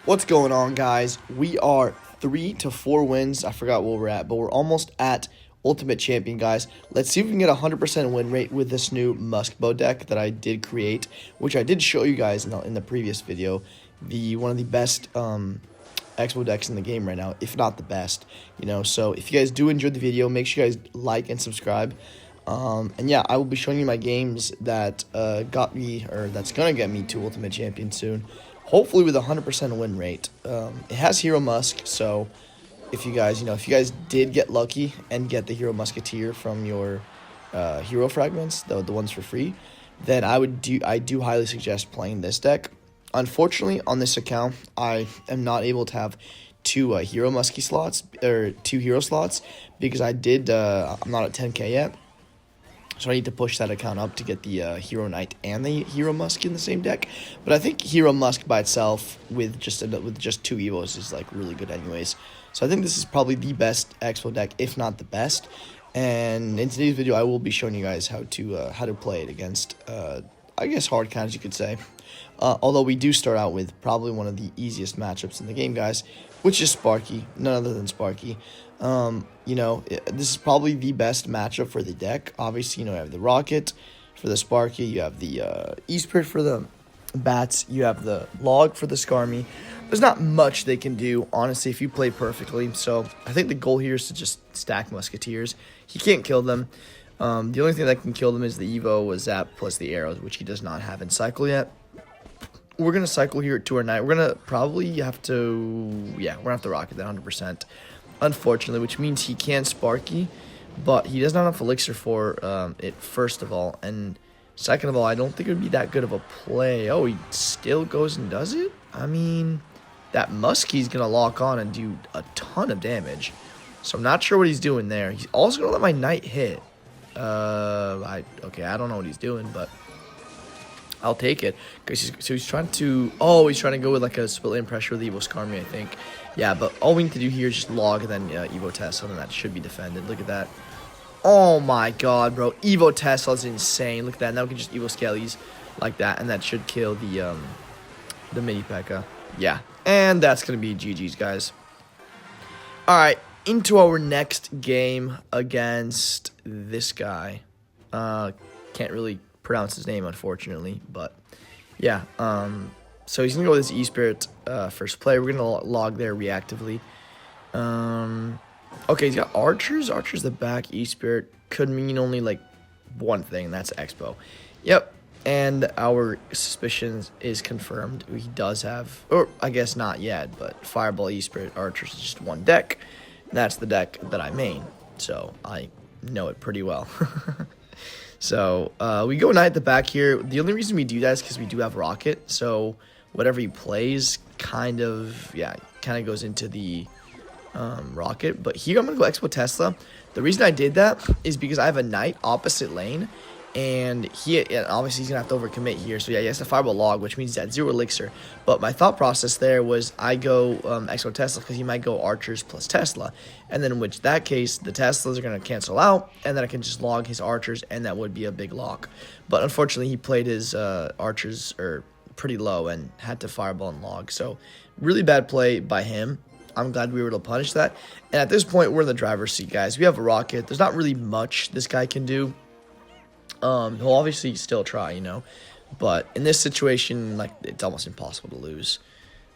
What's going on, guys? We are 3 to 4 wins. I forgot where we're at, but we're almost at Ultimate Champion, guys. Let's see if we can get a 100% win rate with this new Musk Bow deck that I did create, which I did show you guys in the previous video. One of the best xbow decks in the game right now, if not the best. So if you guys do enjoy the video, make sure you guys like and subscribe. And yeah, I will be showing you my games that got me, or that's gonna get me to Ultimate Champion soon. Hopefully with a 100% win rate. It has Hero Musk, so if you guys did get lucky and get the Hero Musketeer from your hero fragments, the ones for free, then I do highly suggest playing this deck. Unfortunately, on this account, I am not able to have two hero muskie slots or 2 hero slots because I'm not at 10k yet. So I need to push that account up to get the Hero Knight and the Hero Musk in the same deck. But I think Hero Musk by itself with just 2 Evos is like really good anyways. So I think this is probably the best Expo deck, if not the best. And in today's video, I will be showing you guys how to play it against, I guess, hard counts, you could say. Although we do start out with probably one of the easiest matchups in the game, guys, which is Sparky, none other than Sparky. This is probably the best matchup for the deck. Obviously, you have the Rocket for the Sparky, you have the E-Spirit for the Bats, you have the Log for the Skarmy. There's not much they can do, honestly, if you play perfectly. So I think the goal here is to just stack Musketeers. He can't kill them. The only thing that can kill them is the Evo with Zap plus the arrows, which he does not have in cycle yet. We're going to cycle here to our Knight. We're going to probably have to, we're going to have to Rocket that 100%. Unfortunately, which means he can Sparky, but he does not have Elixir for it, first of all. And second of all, I don't think it would be that good of a play. Oh, he still goes and does it? I mean, that Muskie's going to lock on and do a ton of damage. So I'm not sure what he's doing there. He's also going to let my Knight hit. I don't know what he's doing, but I'll take it. He's trying to go with like a split lane pressure with Evo Skarmy, I think. Yeah, but all we need to do here is just log and then Evo Tesla, and that should be defended. Look at that. Oh my god, bro. Evo Tesla is insane. Look at that. Now we can just Evo Skellies like that, and that should kill the mini P.E.K.K.A. Yeah, and that's going to be GG's, guys. All right, into our next game against this guy. Can't really pronounce his name, unfortunately, but yeah. So he's gonna go with his E-Spirit first play. We're gonna log there reactively. Okay, he's got Archers. Archers the back. E-Spirit could mean only like one thing. That's Expo. Yep. And our suspicion is confirmed. He does have, or I guess not yet, but Fireball, E-Spirit, Archers is just one deck. That's the deck that I main, so I know it pretty well. So we go Knight at the back here. The only reason we do that is because we do have Rocket. So whatever he plays kind of goes into the Rocket. But here I'm going to go Expo Tesla. The reason I did that is because I have a Knight opposite lane. And obviously he's going to have to overcommit here. So yeah, he has to Fireball Log, which means he's at 0 Elixir. But my thought process there was I go Expo Tesla because he might go Archers plus Tesla. And then in that case, the Teslas are going to cancel out. And then I can just log his Archers, and that would be a big lock. But unfortunately, he played his Archers pretty low and had to Fireball and Log. So really bad play by him. I'm glad we were able to punish that. And at this point, we're in the driver's seat, guys. We have a Rocket. There's not really much this guy can do. He'll obviously still try, but in this situation, like, it's almost impossible to lose.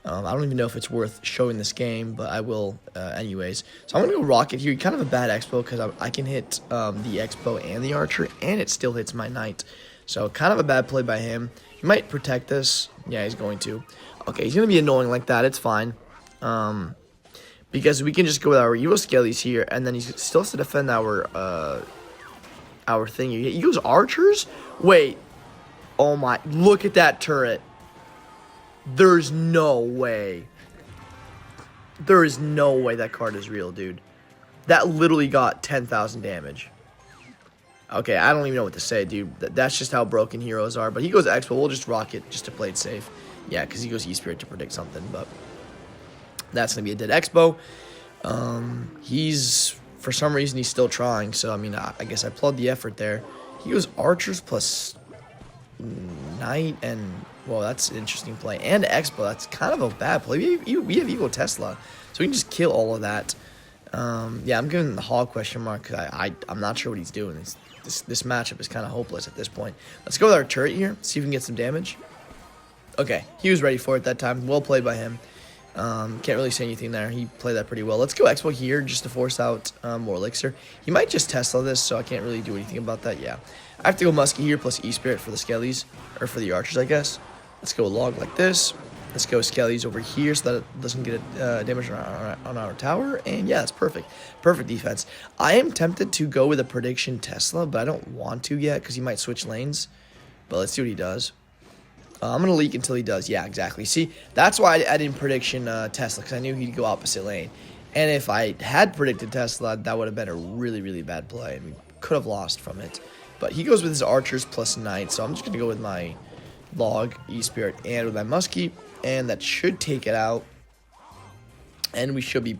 I don't even know if it's worth showing this game, but I will anyways. So I'm going to go Rocket here. Kind of a bad Expo because I can hit the Expo and the Archer, and it still hits my Knight. So kind of a bad play by him. He might protect this. Yeah, he's going to. Okay, he's going to be annoying like that. It's fine. Because we can just go with our Evo Skellies here, and then he still has to defend our thing. He goes Archers? Wait. Oh my. Look at that turret. There's no way. There is no way that card is real, dude. That literally got 10,000 damage. Okay, I don't even know what to say, dude. That's just how broken heroes are. But he goes Expo. We'll just Rocket just to play it safe. Yeah, because he goes E-Spirit to predict something. But that's going to be a dead Expo. For some reason, he's still trying. So, I mean, I guess I applaud the effort there. He goes Archers plus Knight and Whoa, that's an interesting play. And xbow, that's kind of a bad play. We have Evo Tesla, so we can just kill all of that. Yeah, I'm giving the hog question mark because I'm not sure what he's doing. This matchup is kind of hopeless at this point. Let's go with our turret here, see if we can get some damage. Okay, he was ready for it that time. Well played by him. Can't really say anything there. He played that pretty well. Let's go xbow here just to force out more elixir. He might just Tesla this, so I can't really do anything about that. Yeah, I have to go musky here plus E-Spirit for the skellies, or for the archers, I guess. Let's go log like this. Let's go skellies over here so that it doesn't get damage on our tower. And yeah, that's perfect. Perfect defense. I am tempted to go with a prediction Tesla, but I don't want to yet because he might switch lanes. But let's see what he does. I'm going to leak until he does. Yeah, exactly. See, that's why I didn't prediction Tesla, because I knew he'd go opposite lane. And if I had predicted Tesla, that would have been a really, really bad play. I mean, could have lost from it. But he goes with his archers plus knight, so I'm just going to go with my log, E-Spirit, and with my muskie. And that should take it out. And we should be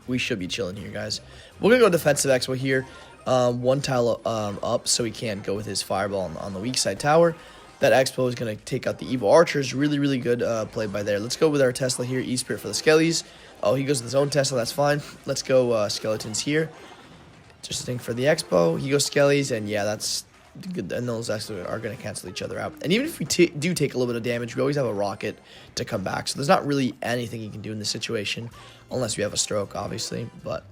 chilling here, guys. We're going to go defensive xbow here. One tile up, so he can't go with his fireball on the weak side tower. That xbow is going to take out the evil archers. Really, really good play by there. Let's go with our Tesla here. E-Spirit for the skellies. Oh, he goes with his own Tesla. That's fine. Let's go skeletons here. Just a thing for the xbow. He goes skellies, and yeah, that's good. And those actually are going to cancel each other out. And even if we do take a little bit of damage, we always have a rocket to come back. So there's not really anything you can do in this situation, unless we have a stroke, obviously. But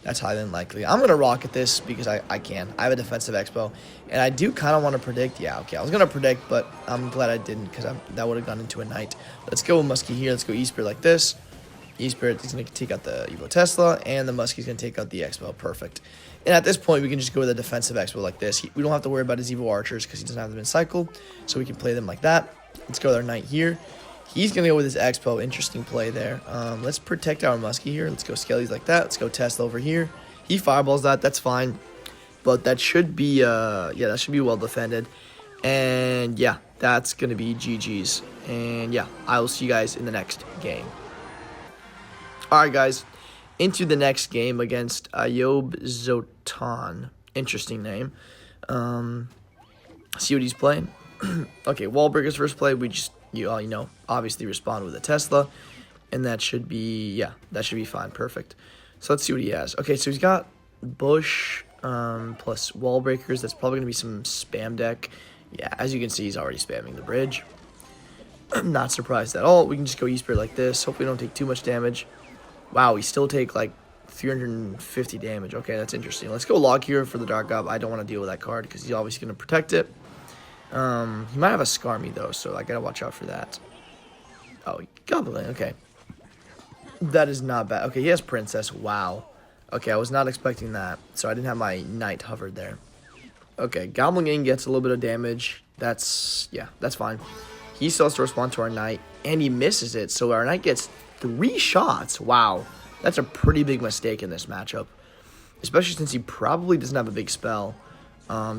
that's highly unlikely. I'm going to rocket this because I can. I have a defensive xbow. And I do kind of want to predict. Yeah, okay. I was going to predict, but I'm glad I didn't because that would have gone into a knight. Let's go with muskie here. Let's go E-Spirit like this. E-Spirit is going to take out the Evo Tesla. And the muskie is going to take out the xbow. Perfect. And at this point, we can just go with a defensive xbow like this. We don't have to worry about his Evo archers because he doesn't have them in cycle. So we can play them like that. Let's go with our knight here. He's going to go with his xbow. Interesting play there. Let's protect our muskie here. Let's go skellies like that. Let's go Tesla over here. He fireballs that. That's fine. But that should be, yeah, that should be well defended. And yeah, that's going to be GG's. And yeah, I will see you guys in the next game. All right, guys. Into the next game against Ayob Zotan. Interesting name. See what he's playing. Okay, wall breakers first play. We just, you know, obviously respond with a Tesla. And that should be, yeah, that should be fine. Perfect. So let's see what he has. Okay, so he's got bush plus wall breakers. That's probably going to be some spam deck. Yeah, as you can see, he's already spamming the bridge. I'm not surprised at all. We can just go E-Spirit like this. Hopefully we don't take too much damage. Wow, we still take like 350 damage. Okay, that's interesting. Let's go log here for the Dark Gob. I don't want to deal with that card because he's obviously going to protect it. He might have a Skarmy though, so I got to watch out for that. Oh, Goblin. Okay. That is not bad. Okay, he has Princess. Wow. Okay, I was not expecting that. So I didn't have my Knight hovered there. Okay, Goblin Gang gets a little bit of damage. That's, yeah, that's fine. He still has to respond to our Knight, and he misses it. So our Knight gets 3 shots. Wow. That's a pretty big mistake in this matchup. Especially since he probably doesn't have a big spell.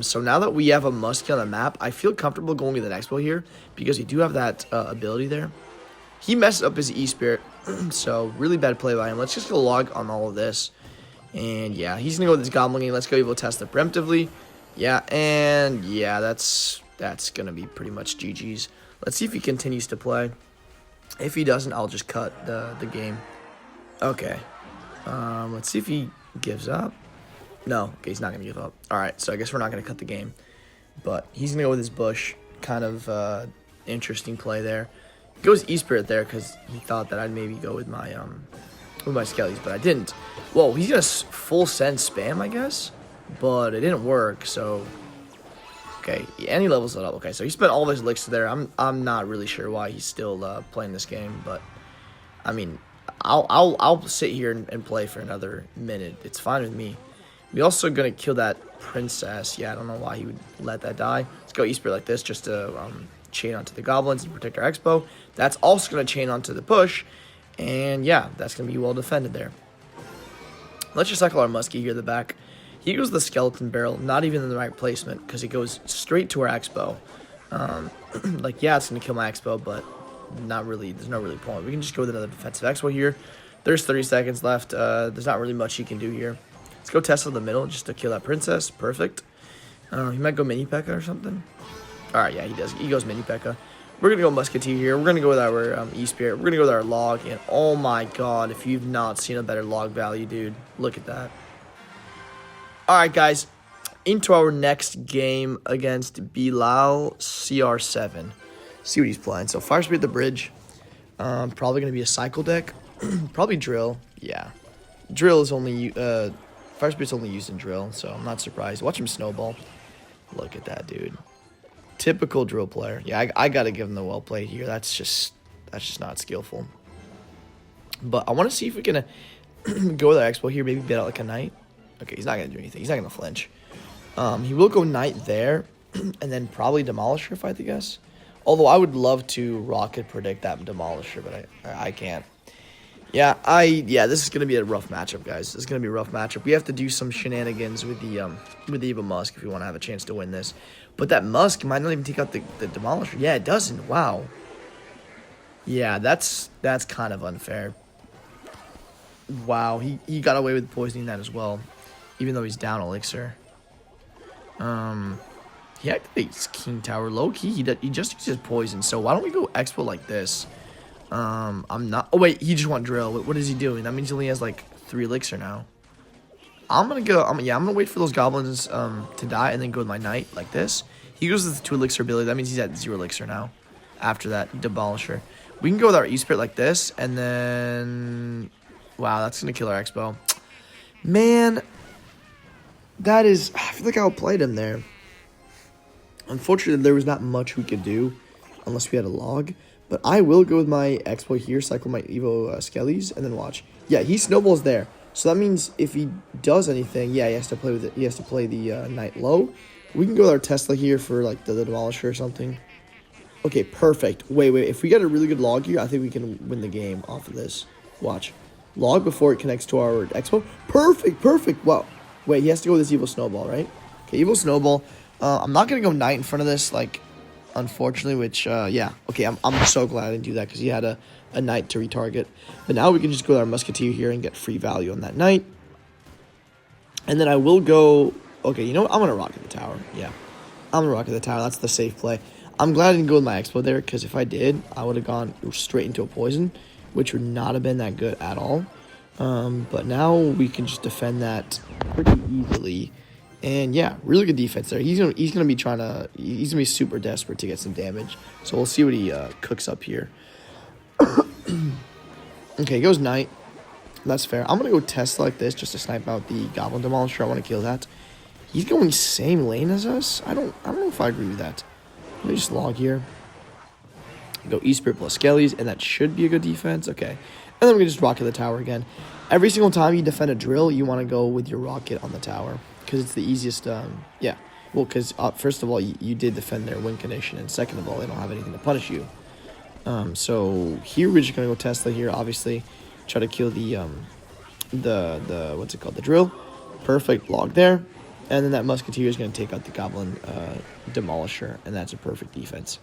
So now that we have a muskie on the map, I feel comfortable going with an Expo here because we do have that ability there. He messed up his E-Spirit, so really bad play by him. Let's just go log on all of this. And yeah, he's going to go with his Goblin Gang. Let's go Evo Tesla preemptively. Yeah, and yeah, that's going to be pretty much GG's. Let's see if he continues to play. If he doesn't, I'll just cut the game. Okay. Let's see if he gives up. No, okay, he's not going to give up. All right, so I guess we're not going to cut the game. But he's going to go with his bush. Kind of interesting play there. He goes E-Spirit there because he thought that I'd maybe go with my skellies, but I didn't. Whoa, he's going to full send spam, I guess? But it didn't work, so... Okay, and he levels it up. Okay, so he spent all of his elixir there. I'm not really sure why he's still playing this game, but... I mean, I'll sit here and play for another minute. It's fine with me. We're also going to kill that princess. Yeah, I don't know why he would let that die. Let's go E-Spirit like this just to chain onto the goblins and protect our Expo. That's also going to chain onto the push. And yeah, that's going to be well defended there. Let's just cycle our muskie here at the back. He goes the skeleton barrel, not even in the right placement because he goes straight to our Expo. Like, yeah, it's going to kill my Expo, but not really. There's no really point. We can just go with another defensive Expo here. There's 30 seconds left. There's not really much he can do here. Let's go Tesla in the middle just to kill that princess. Perfect. He might go Mini P.E.K.K.A. or something. All right, yeah, he does. He goes Mini P.E.K.K.A. We're going to go Musketeer here. We're going to go with our E-Spirit. We're going to go with our log. And oh my god, if you've not seen a better log value, dude, look at that. Alright, guys. Into our next game against Bilal CR7. See what he's playing. So, Fire Spirit the Bridge. Probably going to be a cycle deck. Probably Drill. Yeah. Drill is only... Fire Spirit's only used in Drill, so I'm not surprised. Watch him Snowball. Look at that, dude. Typical Drill player. Yeah, I got to give him the well played here. That's just not skillful. But I want to see if we can go with our Expo here. Maybe bet out like a Knight. Okay, he's not going to do anything. He's not going to flinch. He will go Knight there. And then probably Demolisher, if I had to guess. Although I would love to Rocket predict that Demolisher, but I can't. Yeah, this is going to be a rough matchup, guys. This is going to be a rough matchup. We have to do some shenanigans with the Evil Musk if we want to have a chance to win this. But that Musk might not even take out the Demolisher. Yeah, it doesn't. Wow. Yeah, that's kind of unfair. Wow, he got away with poisoning that as well, even though he's down Elixir. He activates King Tower low-key. He just uses poison, so why don't we go Expo like this? I'm not... Oh, wait, he just went Drill. What is he doing? That means he only has, like, 3 Elixir now. I'm gonna go... I'm gonna wait for those Goblins to die and then go with my Knight like this. He goes with the 2 Elixir ability. That means he's at 0 Elixir now. After that, Demolisher. We can go with our E-Spirit like this, and then... Wow, that's gonna kill our Expo. Man, that is... I feel like I outplayed him there. Unfortunately, there was not much we could do unless we had a log. But I will go with my Expo here, cycle my Evo Skellies, and then watch. Yeah, he snowballs there. So that means if he does anything, yeah, he has to play with it. He has to play the Knight low. We can go with our Tesla here for like the Demolisher or something. Okay, perfect. Wait. If we get a really good log here, I think we can win the game off of this. Watch. Log before it connects to our Expo. Perfect. Wow. Wait, he has to go with this Evil Snowball, right? Okay, Evil Snowball. I'm not going to go Knight in front of this, like... Unfortunately, which, yeah. Okay, I'm so glad I didn't do that because he had a Knight to retarget. But now we can just go with our Musketeer here and get free value on that Knight. And then I will go... Okay, you know what? I'm going to Rocket the Tower. Yeah, I'm going to Rocket the Tower. That's the safe play. I'm glad I didn't go with my Expo there because if I did, I would have gone straight into a Poison, which would not have been that good at all. But now we can just defend that pretty easily. And yeah, really good defense there. He's gonna be super desperate to get some damage. So we'll see what he cooks up here. Okay, goes Knight. That's fair. I'm gonna go Tesla like this just to snipe out the Goblin Demolisher. I want to kill that. He's going same lane as us. I don't know if I agree with that. Let me just log here. Go E-Spirit plus Skellies, and that should be a good defense. Okay, and then we can just Rocket the Tower again. Every single time you defend a Drill, you want to go with your Rocket on the tower. Because it's the easiest, yeah. Well, because first of all, you did defend their win condition, and second of all, they don't have anything to punish you. So here we're just gonna go Tesla here, obviously, try to kill the what's it called, the Drill. Perfect log there, and then that Musketeer is gonna take out the Goblin Demolisher, and that's a perfect defense.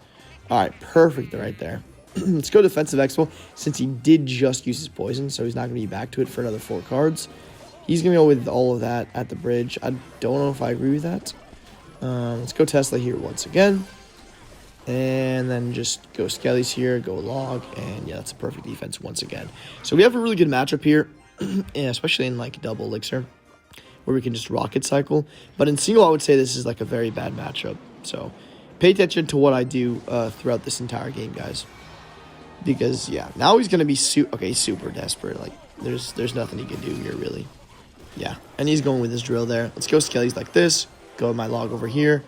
All right, perfect right there. Let's go defensive Expo since he did just use his poison, so he's not gonna be back to it for another 4 cards. He's going to go with all of that at the bridge. I don't know if I agree with that. Let's go Tesla here once again. And then just go Skellies here, go Log. And yeah, that's a perfect defense once again. So we have a really good matchup here, especially in like double Elixir, where we can just Rocket cycle. But in single, I would say this is like a very bad matchup. So pay attention to what I do throughout this entire game, guys. Because, yeah, now he's going to be super desperate. Like, there's nothing he can do here, really. Yeah, and he's going with his Drill there. Let's go Skellies like this. Go with my log over here.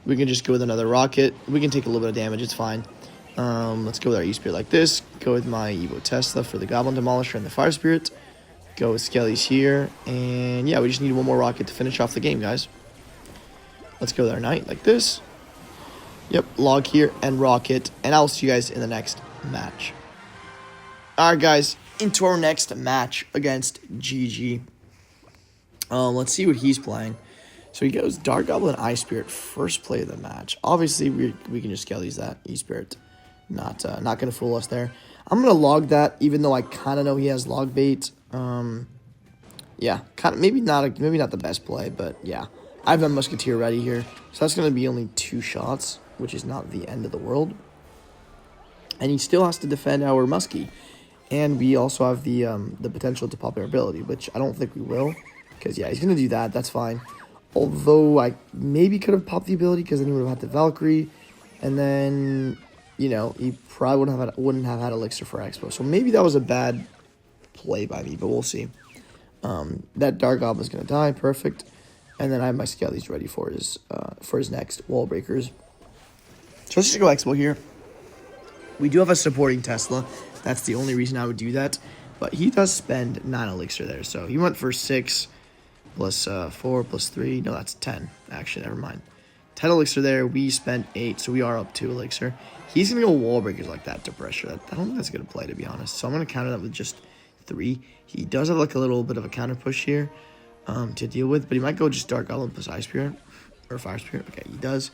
We can just go with another Rocket. We can take a little bit of damage. It's fine. Let's go with our E-Spirit like this. Go with my Evo Tesla for the Goblin Demolisher and the Fire Spirit. Go with Skellies here. And, yeah, we just need one more Rocket to finish off the game, guys. Let's go with our Knight like this. Yep, log here and Rocket. And I'll see you guys in the next match. Alright, guys. Into our next match against GG. Let's see what he's playing. So he goes Dark Goblin Ice-Spirit first play of the match. Obviously, we can just Skellies that E-Spirit. Not going to fool us there. I'm going to log that, even though I kind of know he has log bait. Yeah, kind of maybe not the best play, but yeah. I have my Musketeer ready here. So that's going to be only 2 shots, which is not the end of the world. And he still has to defend our Muskie. And we also have the potential to pop our ability, which I don't think we will. Because, yeah, he's going to do that. That's fine. Although I maybe could have popped the ability because then he would have had the Valkyrie. And then, you know, he probably wouldn't have had Elixir for Expo. So maybe that was a bad play by me, but we'll see. That Dark Goblin's going to die. Perfect. And then I have my Skellies ready for his next wall breakers. So let's just go Expo here. We do have a supporting Tesla. That's the only reason I would do that. But he does spend 9 Elixir there. So he went for 6 plus 4 plus 3. No, that's 10. Actually, never mind. 10 Elixir there. We spent 8, so we are up 2 Elixir. He's going to go wall breakers like that to pressure. I don't think that's a good play, to be honest. So I'm going to counter that with just 3. He does have like a little bit of a counter push here to deal with. But he might go just Dark Goblin plus Ice Spirit. Or Fire Spirit. Okay, he does.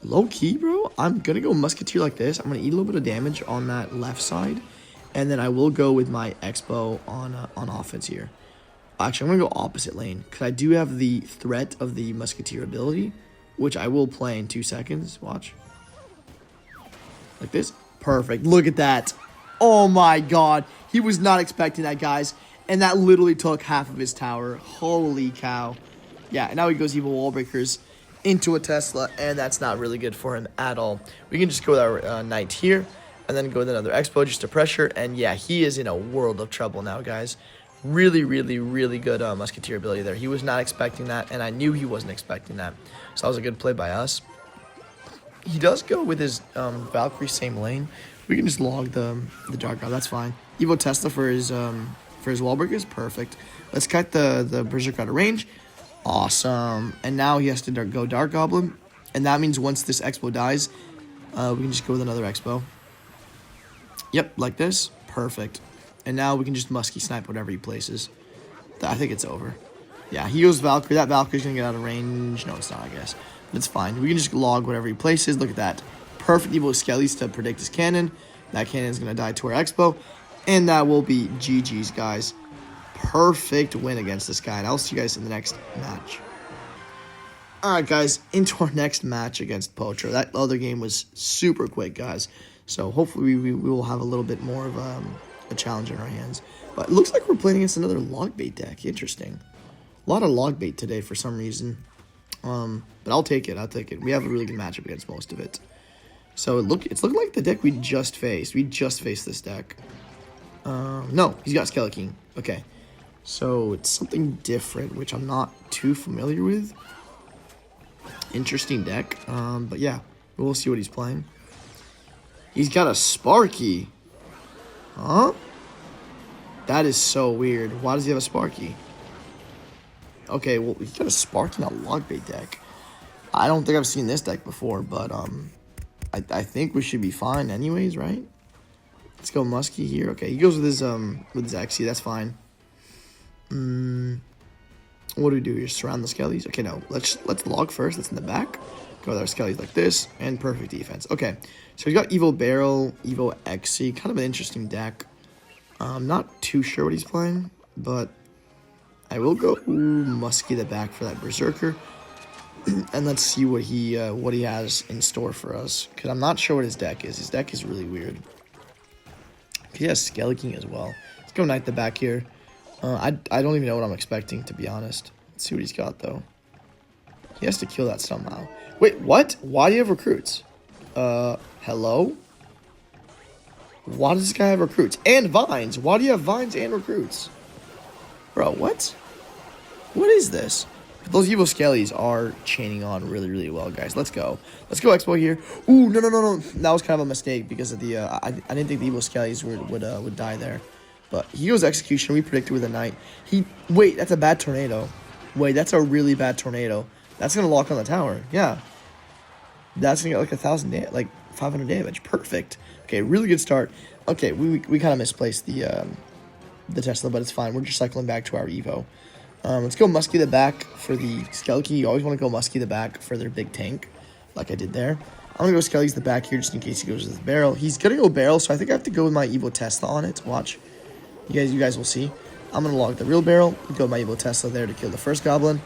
Low key, bro, I'm going to go Musketeer like this. I'm going to eat a little bit of damage on that left side. And then I will go with my xbow on offense here. Actually, I'm going to go opposite lane. Because I do have the threat of the Musketeer ability. Which I will play in 2 seconds. Watch. Like this. Perfect. Look at that. Oh my god. He was not expecting that, guys. And that literally took half of his tower. Holy cow. Yeah, and now he goes evil wall breakers into a Tesla, and that's not really good for him at all. We can just go with our Knight here, and then go with another Expo just to pressure, and yeah, he is in a world of trouble now, guys. Really, really, really good Musketeer ability there. He was not expecting that, and I knew he wasn't expecting that. So that was a good play by us. He does go with his Valkyrie same lane. We can just log the Dark God, that's fine. Evo Tesla for his wall breakers, perfect. Let's cut the Berserker out of range. Awesome. And now he has to go Dark Goblin. And that means once this Expo dies, we can just go with another Expo. Yep, like this. Perfect. And now we can just Muskie snipe whatever he places. I think it's over. Yeah, he goes Valkyrie. That Valkyrie's going to get out of range. No, it's not, I guess. But it's fine. We can just log whatever he places. Look at that. Perfect evil Skellies to predict his cannon. That cannon is going to die to our Expo. And that will be GG's, guys. Perfect win against this guy, and I'll see you guys in the next match. Alright, guys, into our next match against Pocho. That other game was super quick, guys, so hopefully we will have a little bit more of a challenge in our hands. But it looks like we're playing against another log bait deck. Interesting. A lot of log bait today for some reason, but I'll take it. We have a really good matchup against most of it. So it's looking like the deck we just faced. We just faced this deck. No, he's got Skeleton King. Okay. So it's something different, which I'm not too familiar with. Interesting deck. But yeah, we'll see what he's playing. He's got a Sparky. Huh? That is so weird. Why does he have a Sparky? Okay, well, he's got a Sparky in a log bait deck. I don't think I've seen this deck before, but I think we should be fine anyways, right? Let's go Muskie here. Okay, he goes with his Xyz. That's fine. What do we do here? Surround the Skellies? Okay, no. Let's log first. That's in the back. Go with our Skellies like this. And perfect defense. Okay. So he's got Evo Barrel, Evo XC. Kind of an interesting deck. I'm not too sure what he's playing. But I will go Muskie the back for that Berserker. And let's see what he has in store for us. Because I'm not sure what his deck is. His deck is really weird. He has Skeleton King as well. Let's go Knight the back here. I don't even know what I'm expecting, to be honest. Let's see what he's got, though. He has to kill that somehow. Wait, what? Why do you have recruits? Hello? Why does this guy have recruits? And vines. Why do you have vines and recruits? Bro, what? What is this? Those evil Skellies are chaining on really, really well, guys. Let's go. Let's go Expo here. Ooh, no. That was kind of a mistake because of the, I didn't think the evil Skellies would die there. But he goes Execution. We predicted with a Knight. Wait, that's a bad tornado. Wait, that's a really bad tornado. That's going to lock on the tower. Yeah. That's going to get like 1,000 like 500 damage. Perfect. Okay, really good start. Okay, we kind of misplaced the Tesla, but it's fine. We're just cycling back to our Evo. Let's go Muskie the back for the Skeleton. You always want to go Muskie the back for their big tank, like I did there. I'm going to go Skelly's the back here just in case he goes with the barrel. He's going to go barrel, so I think I have to go with my Evo Tesla on it. Watch. You guys will see. I'm going to log the real barrel. Go with my Evo Tesla there to kill the first goblin.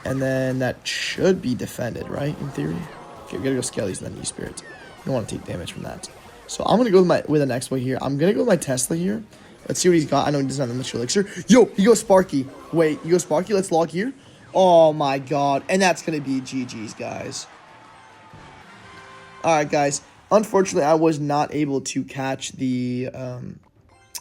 And then that should be defended, right, in theory? Okay, we got to go Skelly's and then E-Spirit. don't want to take damage from that. So I'm going to go with an xbow here. I'm going to go with my Tesla here. Let's see what he's got. I know he doesn't have much elixir. Yo, he goes Sparky. Wait, he goes Sparky. Let's log here. Oh, my God. And that's going to be GG's, guys. All right, guys. Unfortunately, I was not able to catch the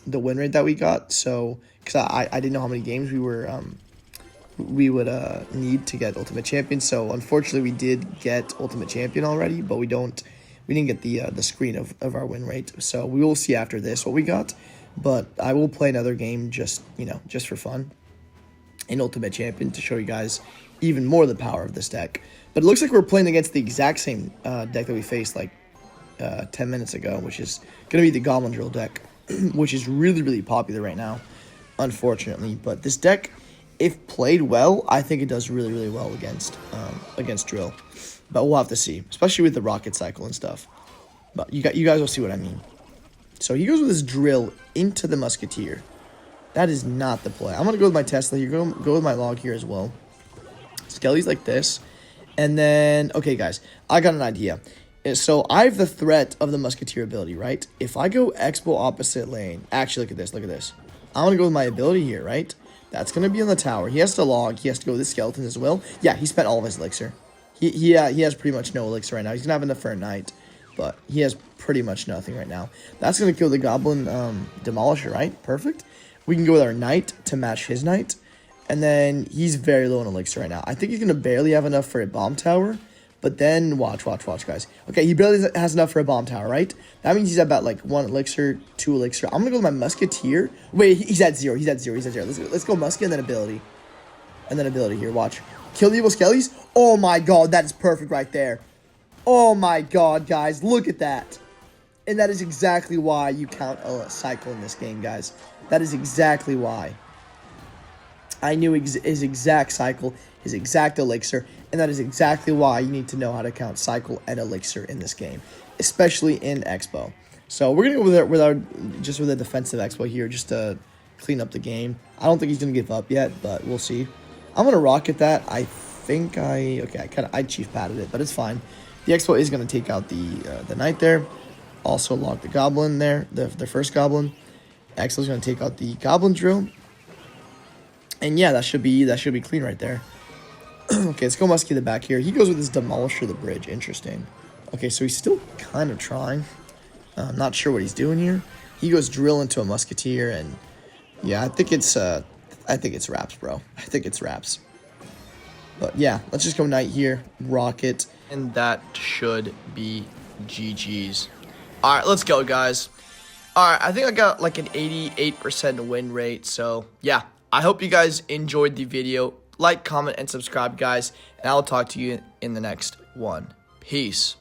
win rate that we got. So, because I didn't know how many games we would need to get Ultimate Champion. So, unfortunately, we did get Ultimate Champion already, but we didn't get the screen of our win rate. So, we will see after this what we got. But I will play another game just for fun in Ultimate Champion to show you guys even more the power of this deck. But it looks like we're playing against the exact same deck that we faced like 10 minutes ago, which is going to be the Goblin Drill deck, which is really, really popular right now, unfortunately. But this deck, if played well, I think it does really, really well against Drill. But we'll have to see, especially with the Rocket Cycle and stuff. But you guys will see what I mean. So he goes with his Drill into the Musketeer. That is not the play. I'm going to go with my Tesla here. Go with my log here as well. Skelly's like this. And then, okay, guys, I got an idea. So I have the threat of the Musketeer ability, right? If I go xbow opposite lane, actually, look at this, look at this. I'm going to go with my ability here, right? That's going to be on the tower. He has to log. He has to go with the skeleton as well. Yeah, he spent all of his elixir. He has pretty much no elixir right now. He's going to have enough for a night, but he has pretty much nothing right now. That's going to kill the Goblin Demolisher, right? Perfect. We can go with our knight to match his knight. And then he's very low on elixir right now. I think he's going to barely have enough for a bomb tower. But then, watch, guys. Okay, he barely has enough for a bomb tower, right? That means he's at about, like, 1 elixir, 2 elixir. I'm going to go with my Musketeer. Wait, he's at 0. Let's go Musket and then ability. And then ability here, watch. Kill the evil skellies. Oh, my God, that is perfect right there. Oh, my God, guys, look at that. And that is exactly why you count a cycle in this game, guys. That is exactly why. I knew his exact cycle, his exact elixir, and that is exactly why you need to know how to count cycle and elixir in this game, especially in xbow. So we're gonna go with a defensive xbow here, just to clean up the game. I don't think he's gonna give up yet, but we'll see. I'm gonna rocket that. I think I chief padded it, but it's fine. The xbow is gonna take out the knight there. Also log the goblin there, the first goblin. Xbow's gonna take out the goblin drill. And yeah, that should be clean right there. Okay, let's go Muskie the back here. He goes with his Demolisher the bridge. Interesting. Okay, so he's still kind of trying. I'm not sure what he's doing here. He goes Drill into a Musketeer, and yeah, I think it's wraps, bro. I think it's wraps. But yeah, let's just go Knight here, Rocket, and that should be GG's. All right, let's go, guys. All right, I think I got like an 88% win rate. So yeah. I hope you guys enjoyed the video. Like, comment, and subscribe, guys. And I'll talk to you in the next one. Peace.